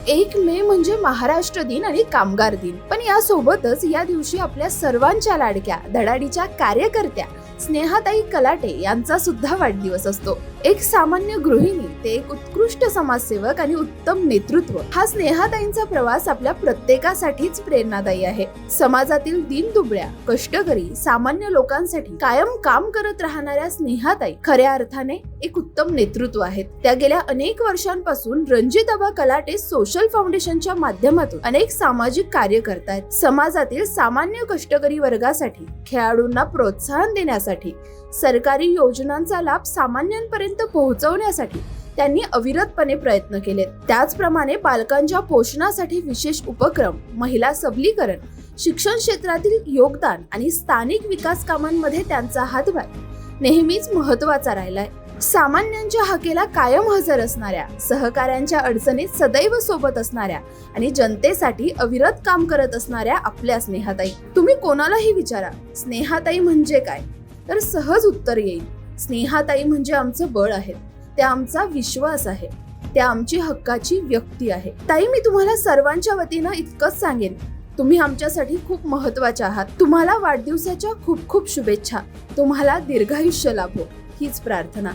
1 मे म्हणजे महाराष्ट्र दिन आणि कामगार दिन, पण यासोबतच या दिवशी आपल्या सर्वांच्या लाडक्या धडाडीच्या कार्यकर्त्या स्नेहाताई कलाटे यांचा सुद्धा वाढदिवस असतो. एक सामान्य गृहिणी ते एक उत्कृष्ट समाजसेवक आणि उत्तम नेतृत्व, हा स्नेहाताईंचा प्रवास आपल्या प्रत्येकासाठीच प्रेरणादायी आहे. समाजातील दीनदुबळ्या, कष्टकरी, सामान्य लोकांसाठी कायम काम करत राहणाऱ्या स्नेहाताई खऱ्या अर्थाने एक उत्तम नेतृत्व आहेत. त्या गेल्या अनेक वर्षांपासून रणजिताबा कलाटे सोशल फाउंडेशनच्या माध्यमातून अनेक सामाजिक कार्य करतायत. समाजातील सामान्य कष्टकरी वर्गासाठी, खेळाडूंना प्रोत्साहन देण्यासाठी, सरकारी योजनांचा लाभ सामान्यांपर्यंत पोहोचवण्यासाठी त्यांनी अविरतपणे प्रयत्न केलेत. त्याचप्रमाणे बालकांच्या पोषणासाठी विशेष उपक्रम, महिला सबलीकरण, शिक्षण क्षेत्रातील योगदान आणि स्थानिक विकास कामांमध्ये त्यांचा हातभार नेहमीच महत्त्वाचा राहिलाय. सामान्यांच्या हाकेला कायम हजर असणाऱ्या, सहकाऱ्यांच्या अडचणीत सदैव सोबत असणाऱ्या आणि जनतेसाठी अविरत काम करत असणाऱ्या आपल्या स्नेहाताई. तुम्ही कोणालाही विचारा स्नेहाताई म्हणजे काय, तर सहज उत्तर येईल. स्नेहाताई म्हणजे आमचं बळ आहे, त्या आमचा विश्वास आहे, त्या आमची हक्काची व्यक्ती आहे. ताई, मी तुम्हाला सर्वांच्या वतीनं इतकंच सांगेन, तुम्ही आमच्यासाठी खूप महत्त्वाच्या आहात. तुम्हाला वाढदिवसाच्या खूप खूप शुभेच्छा. तुम्हाला दीर्घायुष्य लाभो हीच प्रार्थना.